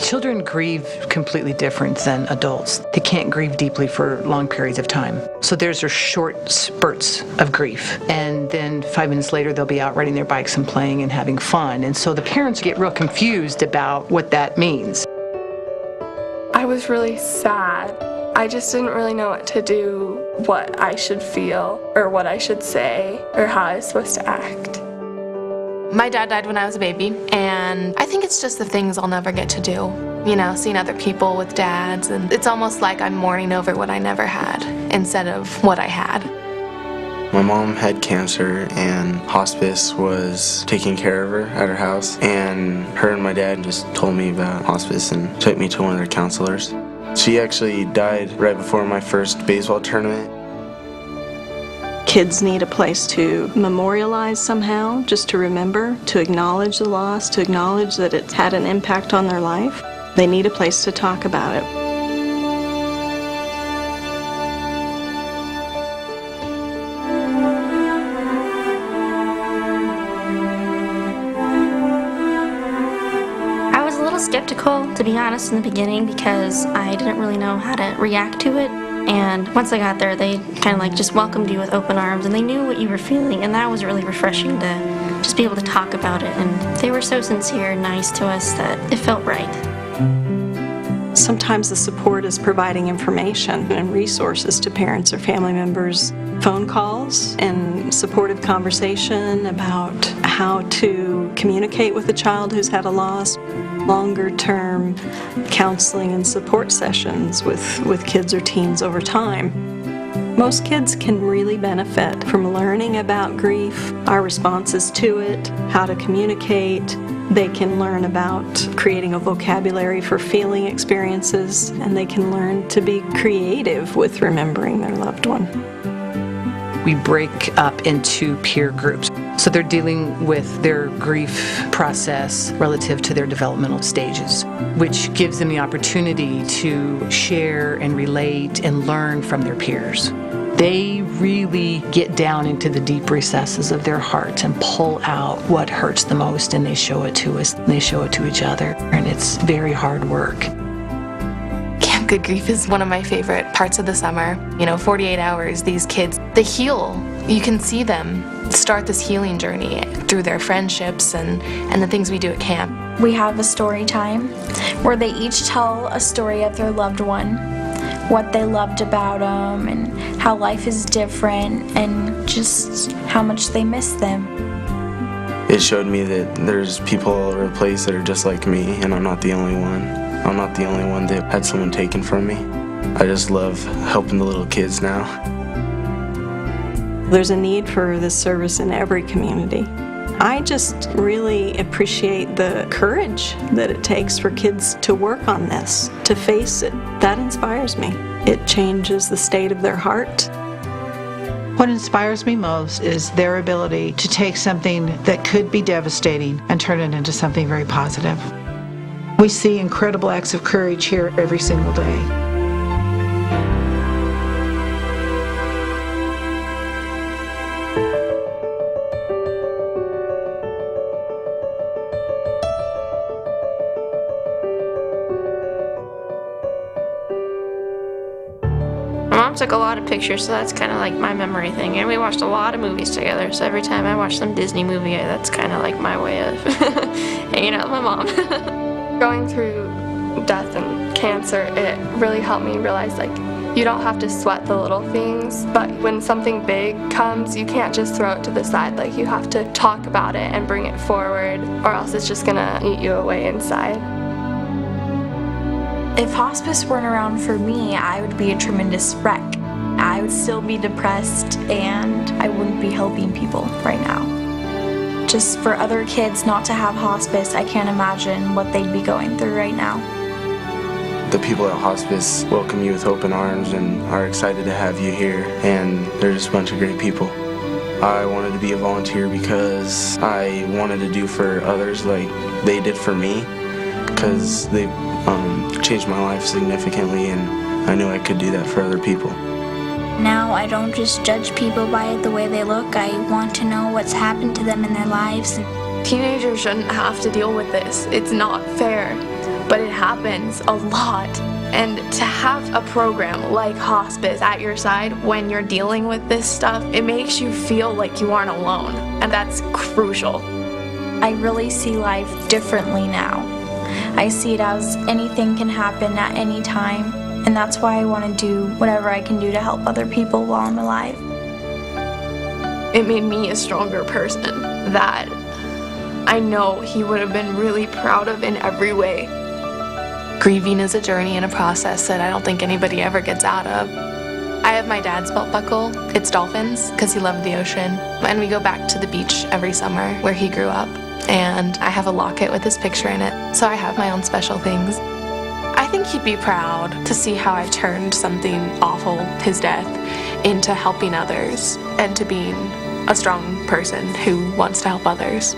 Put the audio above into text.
Children grieve completely different than adults. They can't grieve deeply for long periods of time. So there's short spurts of grief. And then 5 minutes later, they'll be out riding their bikes and playing and having fun. And so the parents get real confused about what that means. I was really sad. I just didn't really know what to do, what I should feel, or what I should say, or how I was supposed to act. My dad died when I was a baby, and I think it's just the things I'll never get to do. You know, seeing other people with dads, and it's almost like I'm mourning over what I never had instead of what I had. My mom had cancer, and hospice was taking care of her at her house, and her and my dad just told me about hospice and took me to one of their counselors. She actually died right before my first baseball tournament. Kids need a place to memorialize somehow, just to remember, to acknowledge the loss, to acknowledge that it's had an impact on their life. They need a place to talk about it. I was a little skeptical, to be honest, in the beginning because I didn't really know how to react to it. And once I got there, they kind of like just welcomed you with open arms, and they knew what you were feeling, and that was really refreshing to just be able to talk about it. And they were so sincere and nice to us that it felt right. Sometimes the support is providing information and resources to parents or family members, phone calls and supportive conversation about how to communicate with a child who's had a loss, longer-term counseling and support sessions with kids or teens over time. Most kids can really benefit from learning about grief, our responses to it, how to communicate. They can learn about creating a vocabulary for feeling experiences, and they can learn to be creative with remembering their loved one. We break up into peer groups. So they're dealing with their grief process relative to their developmental stages, which gives them the opportunity to share and relate and learn from their peers. They really get down into the deep recesses of their hearts and pull out what hurts the most, and they show it to us, and they show it to each other, and it's very hard work. Camp Good Grief is one of my favorite parts of the summer. 48 hours, these kids, they heal. You can see them start this healing journey through their friendships and the things we do at camp. We have a story time where they each tell a story of their loved one, what they loved about them, and how life is different, and just how much they miss them. It showed me that there's people all over the place that are just like me, and I'm not the only one. I'm not the only one that had someone taken from me. I just love helping the little kids now. There's a need for this service in every community. I just really appreciate the courage that it takes for kids to work on this, to face it. That inspires me. It changes the state of their heart. What inspires me most is their ability to take something that could be devastating and turn it into something very positive. We see incredible acts of courage here every single day. My mom took a lot of pictures, so that's kind of like my memory thing. And we watched a lot of movies together, so every time I watch some Disney movie, that's kind of like my way of hanging out with my mom. Going through death and cancer, it really helped me realize, you don't have to sweat the little things, but when something big comes, you can't just throw it to the side. You have to talk about it and bring it forward, or else it's just gonna eat you away inside. If hospice weren't around for me, I would be a tremendous wreck. I would still be depressed, and I wouldn't be helping people right now. Just for other kids not to have hospice, I can't imagine what they'd be going through right now. The people at hospice welcome you with open arms and are excited to have you here, and they're just a bunch of great people. I wanted to be a volunteer because I wanted to do for others like they did for me, because they changed my life significantly, and I knew I could do that for other people. Now I don't just judge people by the way they look. I want to know what's happened to them in their lives. Teenagers shouldn't have to deal with this. It's not fair. but it happens a lot. And to have a program like Hospice at your side when you're dealing with this stuff, it makes you feel like you aren't alone, and that's crucial. I really see life differently now. I see it as anything can happen at any time, and that's why I want to do whatever I can do to help other people while I'm alive. It made me a stronger person that I know he would have been really proud of in every way. Grieving is a journey and a process that I don't think anybody ever gets out of. I have my dad's belt buckle. It's dolphins, because he loved the ocean. And we go back to the beach every summer where he grew up. And I have a locket with his picture in it, so I have my own special things. I think he'd be proud to see how I've turned something awful, his death, into helping others and to being a strong person who wants to help others.